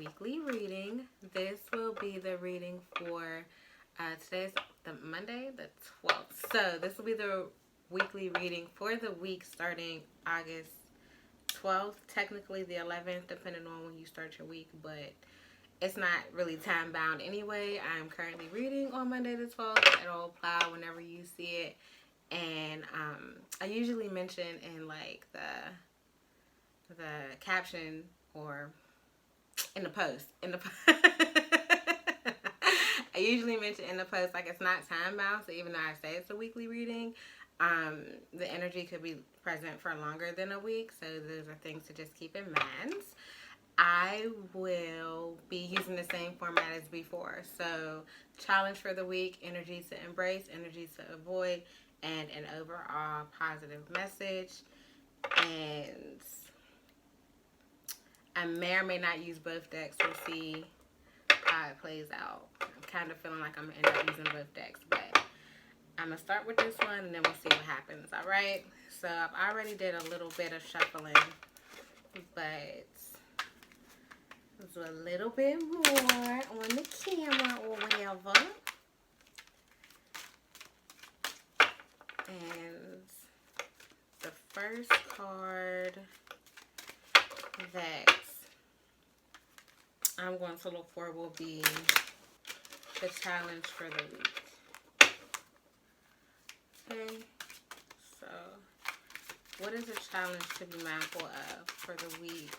weekly reading. This will be the reading for today's the Monday, the 12th. So this will be the weekly reading for the week starting August 12th, technically the 11th, depending on when you start your week, but it's not really time bound anyway. I'm currently reading on Monday the 12th. It'll apply whenever you see it. And I usually mention in like the caption or in the post. I usually mention in the post like it's not time bound. So even though I say it's a weekly reading, the energy could be present for longer than a week. So those are things to just keep in mind. I will be using the same format as before. So challenge for the week, energy to embrace, energy to avoid, and an overall positive message. And I may or may not use both decks. We'll see how it plays out. I'm kind of feeling like I'm going to end up using both decks, but I'm going to start with this one and then we'll see what happens. All right? So I've already did a little bit of shuffling, but let's do a little bit more on the camera or whatever. And the first card that I'm going to look for will be the challenge for the week. Okay, so what is a challenge to be mindful of for the week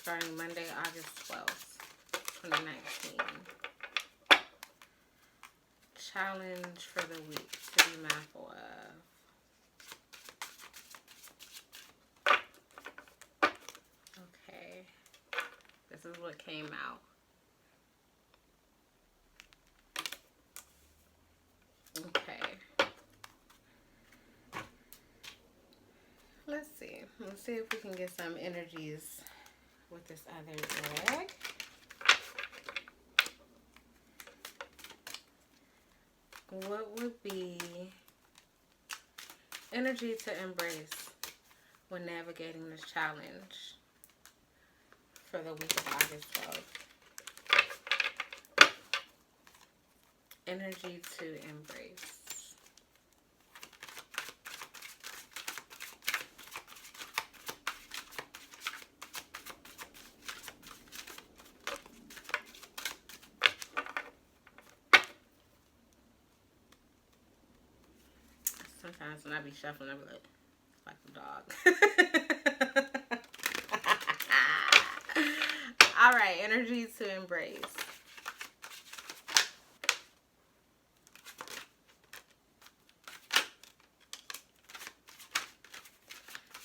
starting Monday, August 12th, 2019? Challenge for the week to be mindful of. Okay, this is what came out. Okay, let's see if we can get some energies with this other deck. What would be energy to embrace when navigating this challenge for the week of August 12th? Energy to embrace. Sometimes when I be shuffling, I be like a dog. All right, energy to embrace.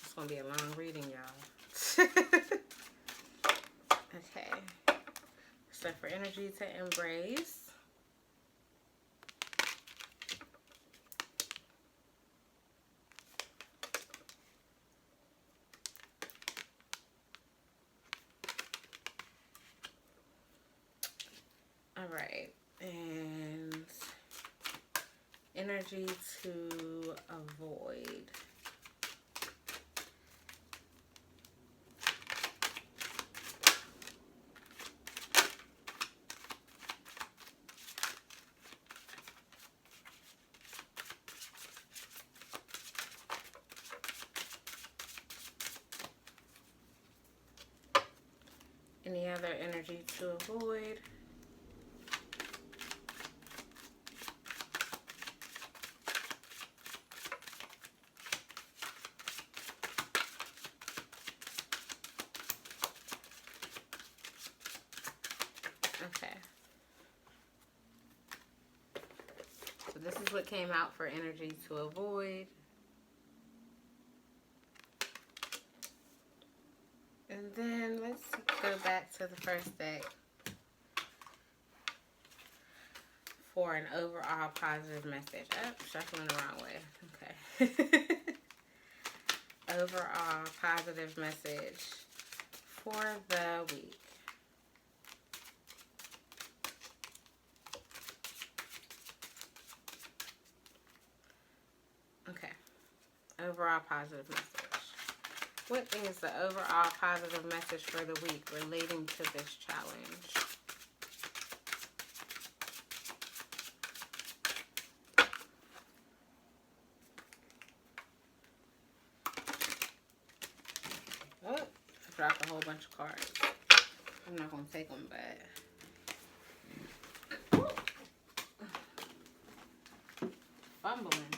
It's gonna be a long reading, y'all. Okay. So for energy to embrace. All right, and energy to avoid. Any other energy to avoid? Okay. So this is what came out for energy to avoid. And then let's go back to the first deck for an overall positive message. Oh, shuffling the wrong way. Okay. Overall positive message for the week. Okay. Overall positive message. What is the overall positive message for the week relating to this challenge? Oh, I dropped a whole bunch of cards. I'm not going to take them back. Fumbling.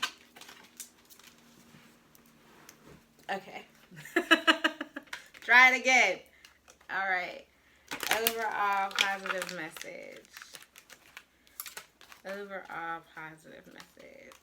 Okay. Try it again. All right. Overall positive message. Overall positive message.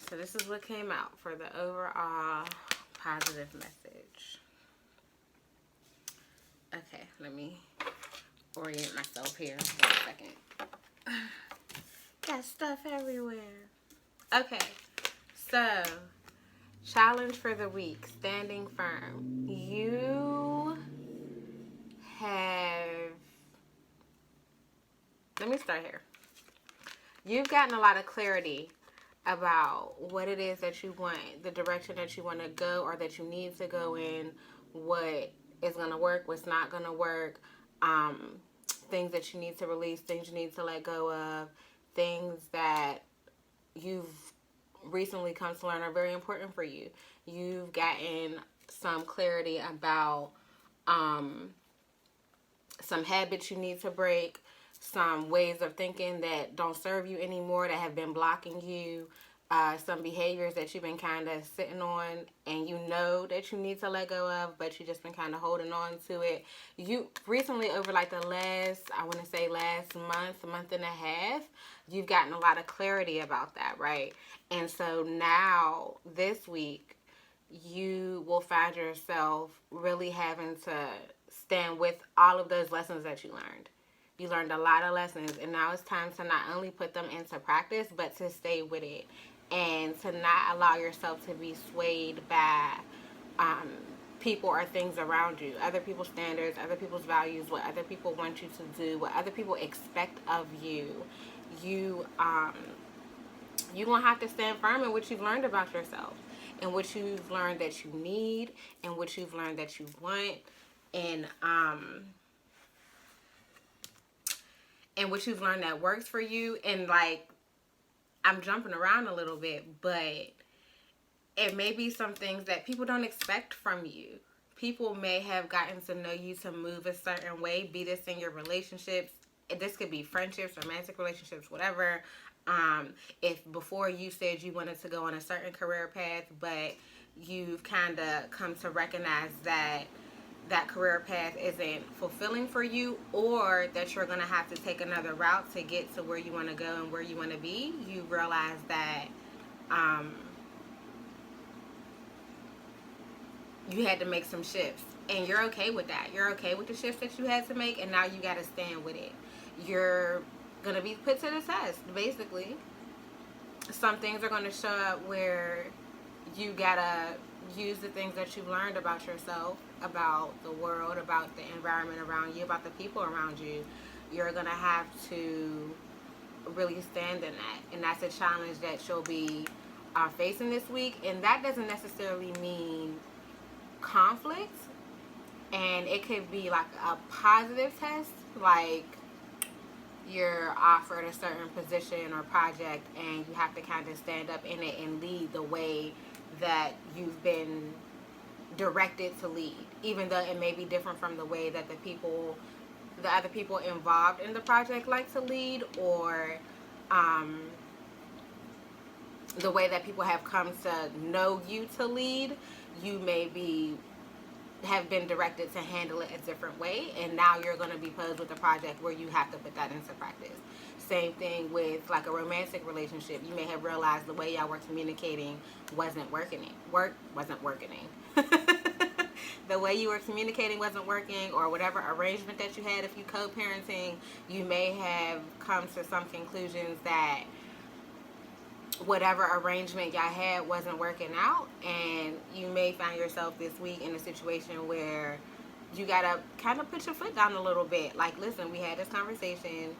So this is what came out for the overall positive message. Okay, let me orient myself here for a second. Got stuff everywhere. Okay, so challenge for the week, standing firm. You have, let me start here. You've gotten a lot of clarity about what it is that you want, the direction that you want to go or that you need to go in, what is going to work, what's not going to work, things that you need to release, things you need to let go of, things that you've recently come to learn are very important for you. You've gotten some clarity about some habits you need to break, some ways of thinking that don't serve you anymore, that have been blocking you, some behaviors that you've been kind of sitting on and you know that you need to let go of, but you just been kind of holding on to it. You recently, over like the last, I want to say last month and a half, you've gotten a lot of clarity about that, right? And so now this week, you will find yourself really having to stand with all of those lessons that you learned. You learned a lot of lessons, and now it's time to not only put them into practice, but to stay with it and to not allow yourself to be swayed by people or things around you, other people's standards, other people's values, what other people want you to do, what other people expect of you. You're going to have to stand firm in what you've learned about yourself and what you've learned that you need and what you've learned that you want, and what you've learned that works for you. And like, I'm jumping around a little bit, but it may be some things that people don't expect from you. People may have gotten to know you to move a certain way, be this in your relationships. This could be friendships, romantic relationships, whatever. If before you said you wanted to go on a certain career path, but you've kind of come to recognize that that career path isn't fulfilling for you, or that you're going to have to take another route to get to where you want to go and where you want to be, you realize that you had to make some shifts, and you're okay with that. You're okay with the shifts that you had to make, and now you got to stand with it. You're going to be put to the test, basically. Some things are going to show up where you got to use the things that you've learned about yourself, about the world, about the environment around you, about the people around you. You're going to have to really stand in that. And that's a challenge that you'll be facing this week. And that doesn't necessarily mean conflict. And it could be like a positive test, like you're offered a certain position or project and you have to kind of stand up in it and lead the way that you've been directed to lead, even though it may be different from the way that the other people involved in the project like to lead, or the way that people have come to know you to lead. You may have been directed to handle it a different way, and now you're going to be posed with a project where you have to put that into practice. Same thing with like a romantic relationship. You may have realized the way y'all were communicating wasn't working. the way you were communicating wasn't working, or whatever arrangement that you had, if you co-parenting, you may have come to some conclusions that whatever arrangement y'all had wasn't working out, and you may find yourself this week in a situation where you gotta kind of put your foot down a little bit. Like, listen, we had this conversation,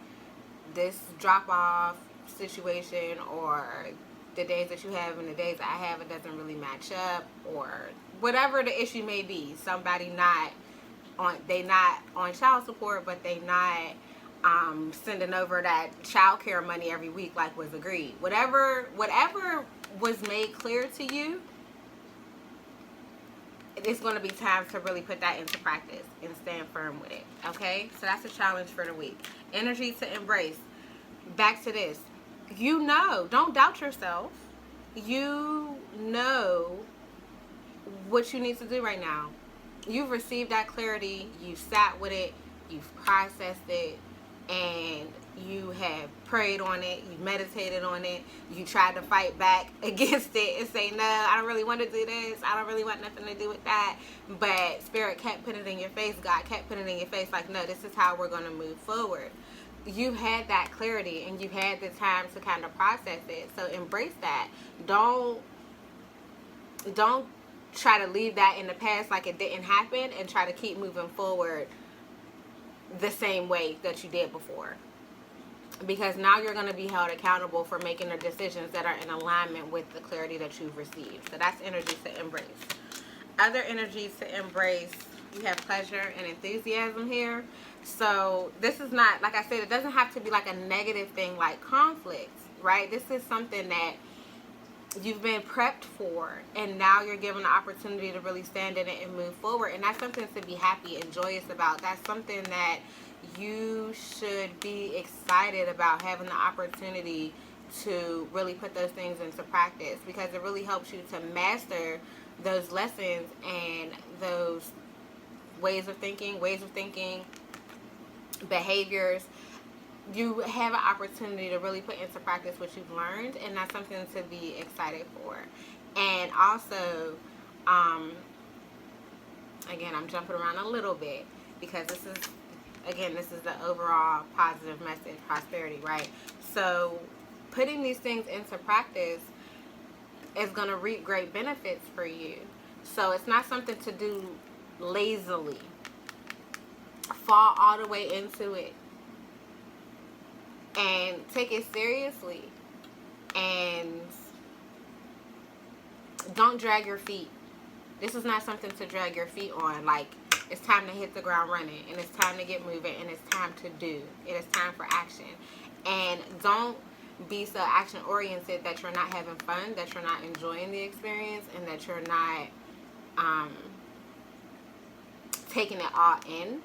this drop off situation, or the days that you have and the days that I have, it doesn't really match up, or whatever the issue may be. Somebody not on child support, but they not sending over that child care money every week like was agreed. Whatever was made clear to you, it's going to be time to really put that into practice and stand firm with it. Okay, so that's a challenge for the week. Energy to embrace. Back to this. Don't doubt yourself. You know what you need to do right now. You've received that clarity. You've sat with it. You've processed it. And you have prayed on it. You meditated on it. You tried to fight back against it and say, no, I don't really want to do this. I don't really want nothing to do with that. But Spirit kept putting it in your face. God kept putting it in your face like, no, this is how we're going to move forward. You've had that clarity and you've had the time to kind of process it. So embrace that. Don't try to leave that in the past like it didn't happen, and try to keep moving forward the same way that you did before. Because now you're going to be held accountable for making the decisions that are in alignment with the clarity that you've received. So that's energy to embrace. Other energies to embrace, you have pleasure and enthusiasm here. So this is not, like I said, it doesn't have to be like a negative thing like conflict, right? This is something that you've been prepped for, and now you're given the opportunity to really stand in it and move forward. And that's something to be happy and joyous about. That's something that you should be excited about, having the opportunity to really put those things into practice, because it really helps you to master those lessons and those ways of thinking, behaviors. You have an opportunity to really put into practice what you've learned, and that's something to be excited for. And also, again, I'm jumping around a little bit because this is the overall positive message, prosperity, right? So putting these things into practice is going to reap great benefits for you. So it's not something to do lazily. Fall all the way into it and take it seriously, and don't drag your feet. This is not something to drag your feet on. Like, it's time to hit the ground running, and it's time to get moving, and it's time to do. It is time for action. And don't be so action oriented that you're not having fun, that you're not enjoying the experience, and that you're not taking it all in.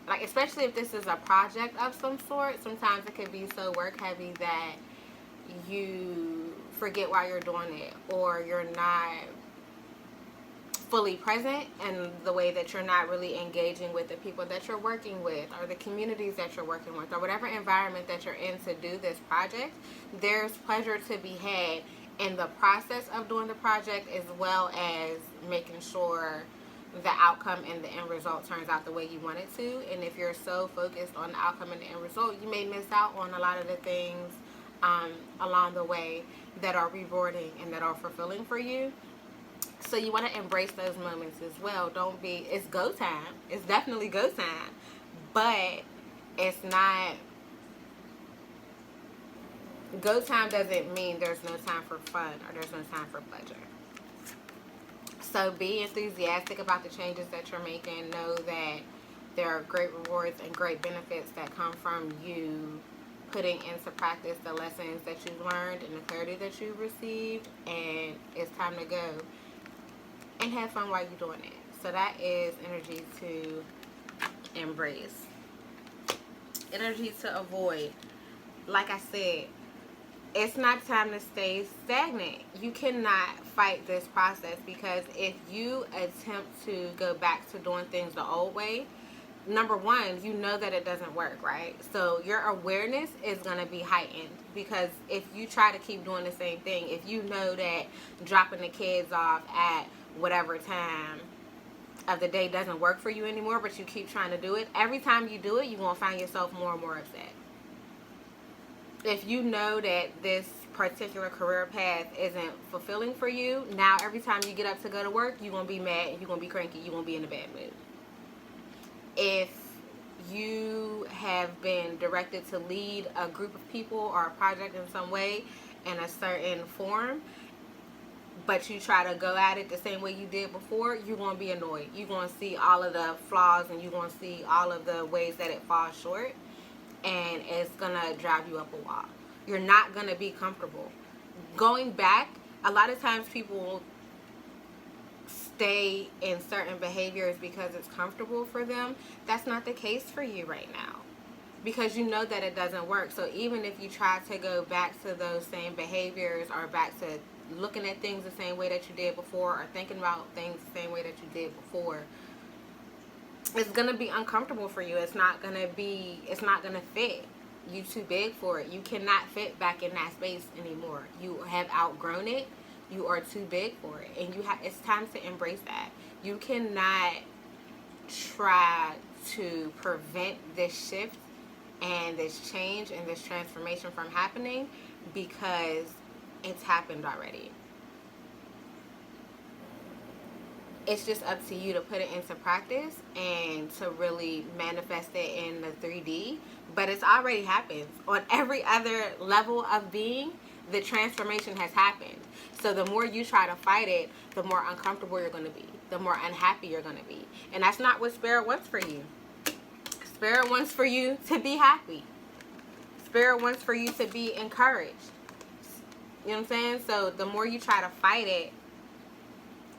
Like, especially if this is a project of some sort, sometimes it could be so work heavy that you forget why you're doing it, or you're not fully present in the way that you're not really engaging with the people that you're working with, or the communities that you're working with, or whatever environment that you're in to do this project. There's pleasure to be had in the process of doing the project, as well as making sure the outcome and the end result turns out the way you want it to. And if you're so focused on the outcome and the end result, you may miss out on a lot of the things along the way that are rewarding and that are fulfilling for you. So you want to embrace those moments as well. It's go time. It's definitely go time. But it's not, go time doesn't mean there's no time for fun or there's no time for pleasure. So be enthusiastic about the changes that you're making. Know that there are great rewards and great benefits that come from you putting into practice the lessons that you've learned and the clarity that you've received. And it's time to go and have fun while you're doing it. So that is energy to embrace. Energy to avoid. Like I said, it's not time to stay stagnant. You cannot fight this process, because if you attempt to go back to doing things the old way, number one, you know that it doesn't work, right? So your awareness is going to be heightened, because if you try to keep doing the same thing, if you know that dropping the kids off at whatever time of the day doesn't work for you anymore, but you keep trying to do it, every time you do it, you're going to find yourself more and more upset. If you know that this particular career path isn't fulfilling for you, now every time you get up to go to work, you're going to be mad, you're going to be cranky, you're going to be in a bad mood. If you have been directed to lead a group of people or a project in some way in a certain form, but you try to go at it the same way you did before, you're going to be annoyed. You're going to see all of the flaws, and you're going to see all of the ways that it falls short, and it's going to drive you up a wall. You're not going to be comfortable. Going back, a lot of times people stay in certain behaviors because it's comfortable for them. That's not the case for you right now, because you know that it doesn't work. So even if you try to go back to those same behaviors, or back to looking at things the same way that you did before, or thinking about things the same way that you did before, it's going to be uncomfortable for you. It's not going to fit. You too big for it. You cannot fit back in that space anymore. You have outgrown it. You are too big for it, and it's time to embrace that. You cannot try to prevent this shift and this change and this transformation from happening, because it's happened already. It's just up to you to put it into practice and to really manifest it in the 3D. But it's already happened. On every other level of being, the transformation has happened. So the more you try to fight it, the more uncomfortable you're going to be, the more unhappy you're going to be. And that's not what Spirit wants for you. Spirit wants for you to be happy. Spirit wants for you to be encouraged. You know what I'm saying? So the more you try to fight it,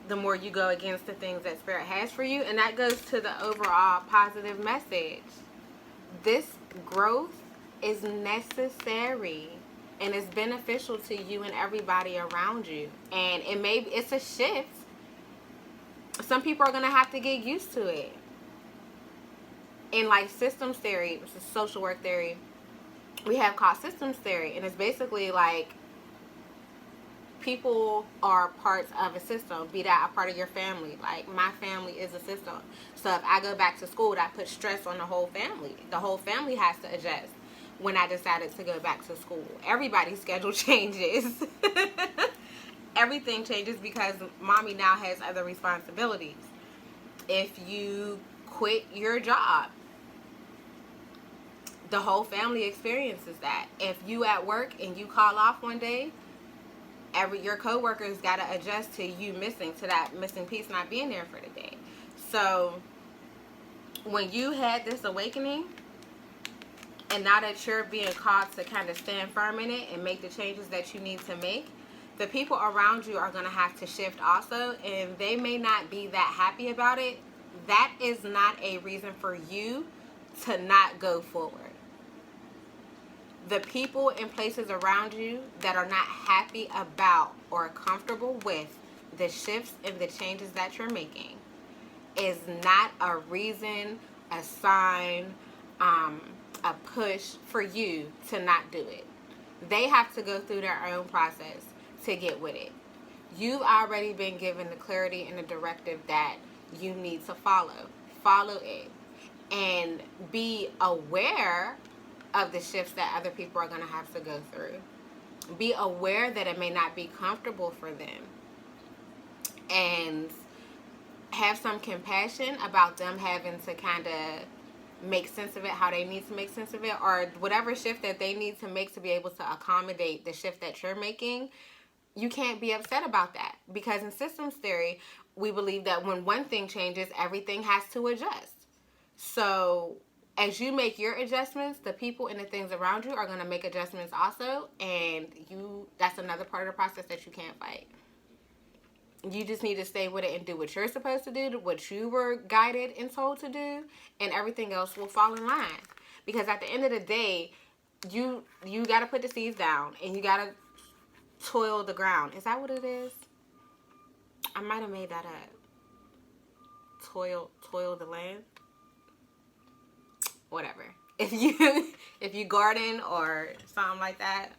the more you go against the things that Spirit has for you. And that goes to the overall positive message. This growth is necessary, and it's beneficial to you and everybody around you. And it's a shift. Some people are going to have to get used to it. In like systems theory, which is social work theory, we have called systems theory. And it's basically like, people are parts of a system, be that a part of your family. Like, my family is a system. So if I go back to school, that puts stress on the whole family. The whole family has to adjust when I decided to go back to school. Everybody's schedule changes. Everything changes because mommy now has other responsibilities. If you quit your job, the whole family experiences that. If you at work and you call off one day, your coworkers got to adjust to you to that missing piece not being there for the day. So when you had this awakening, and now that you're being called to kind of stand firm in it and make the changes that you need to make, the people around you are going to have to shift also, and they may not be that happy about it. That is not a reason for you to not go forward. The people and places around you that are not happy about or comfortable with the shifts and the changes that you're making is not a reason, a sign, a push for you to not do it. They have to go through their own process to get with it. You've already been given the clarity and the directive that you need to follow. Follow it. And be aware of the shifts that other people are going to have to go through. Be aware that it may not be comfortable for them. And have some compassion about them having to kind of make sense of it how they need to make sense of it, or whatever shift that they need to make to be able to accommodate the shift that you're making. You can't be upset about that, because in systems theory, we believe that when one thing changes, everything has to adjust. So as you make your adjustments, the people and the things around you are going to make adjustments also, and that's another part of the process that you can't fight. You just need to stay with it and do what you're supposed to do, what you were guided and told to do, and everything else will fall in line. Because at the end of the day, you got to put the seeds down, and you got to toil the ground. Is that what it is? I might have made that up. Toil the land? Whatever. If you garden or something like that,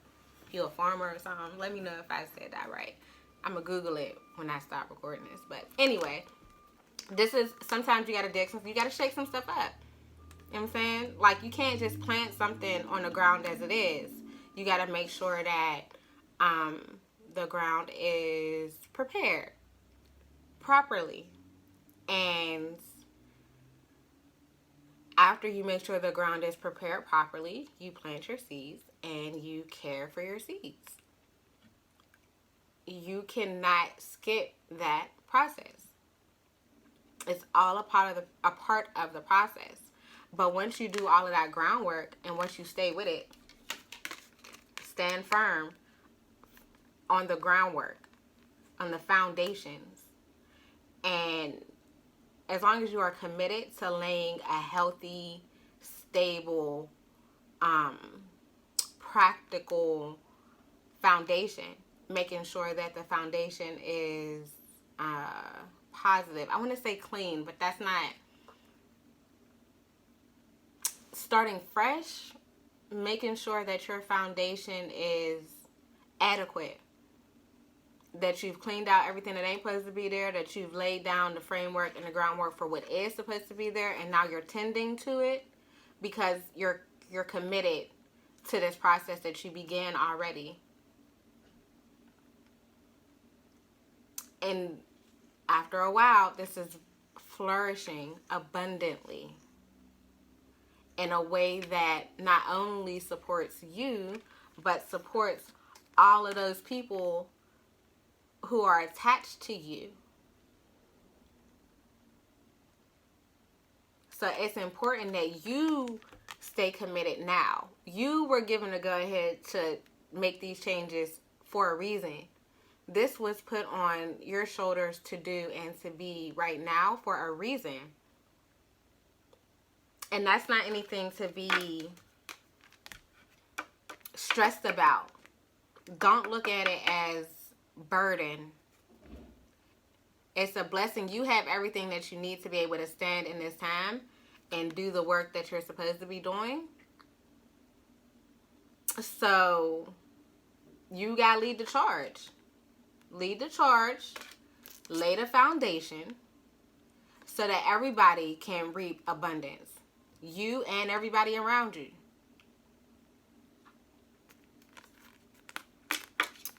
if you're a farmer or something, let me know if I said that right. I'm gonna Google it when I stop recording this. But anyway, sometimes you gotta dig some, you gotta shake some stuff up. You know what I'm saying? Like, you can't just plant something on the ground as it is. You gotta make sure that the ground is prepared properly. And after you make sure the ground is prepared properly, you plant your seeds and you care for your seeds. You cannot skip that process. It's all a part of the process. But once you do all of that groundwork and once you stay with it, stand firm on the groundwork, on the foundations, and as long as you are committed to laying a healthy, stable, practical foundation, making sure that the foundation is positive. I want to say clean, but that's not. Starting fresh, making sure that your foundation is adequate, that you've cleaned out everything that ain't supposed to be there, that you've laid down the framework and the groundwork for what is supposed to be there, and now you're tending to it because you're committed to this process that you began already. And after a while, this is flourishing abundantly in a way that not only supports you, but supports all of those people who are attached to you. So it's important that you stay committed now. You were given a go ahead to make these changes for a reason. This was put on your shoulders to do and to be right now for a reason. And that's not anything to be stressed about. Don't look at it as burden. It's a blessing. You have everything that you need to be able to stand in this time and do the work that you're supposed to be doing. So you gotta lead the charge. Lead the charge. Lay the foundation so that everybody can reap abundance. You and everybody around you.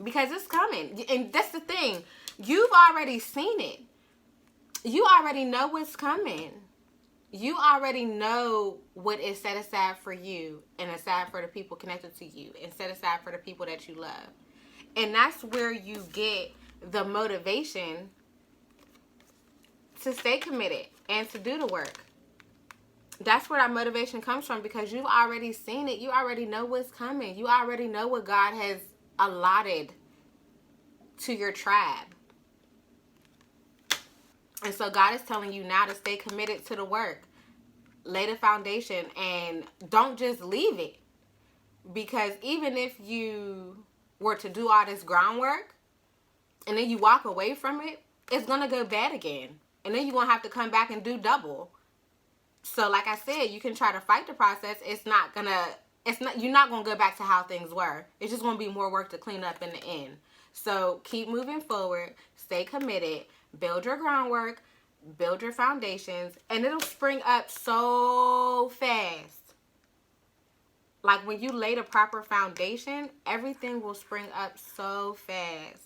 Because it's coming. And that's the thing. You've already seen it. You already know what's coming. You already know what is set aside for you and aside for the people connected to you and set aside for the people that you love. And that's where you get the motivation to stay committed and to do the work. That's where that motivation comes from, because you've already seen it. You already know what's coming. You already know what God has allotted to your tribe. And so God is telling you now to stay committed to the work. Lay the foundation and don't just leave it. Because even if you were to do all this groundwork and then you walk away from it, it's going to go bad again. And then you're going to have to come back and do double. So like I said, you can try to fight the process. You're not going to go back to how things were. It's just going to be more work to clean up in the end. So keep moving forward. Stay committed. Build your groundwork. Build your foundations. And it'll spring up so fast. Like when you lay the proper foundation, everything will spring up so fast.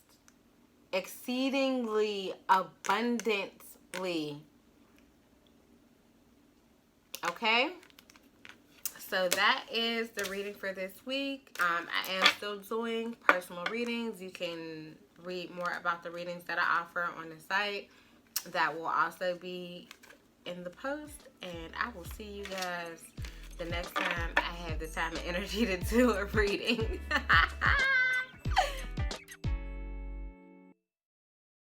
Exceedingly abundantly. Okay? So that is the reading for this week. I am still doing personal readings. You can read more about the readings that I offer on the site. That will also be in the post. And I will see you guys the next time I have the time and energy to do a reading.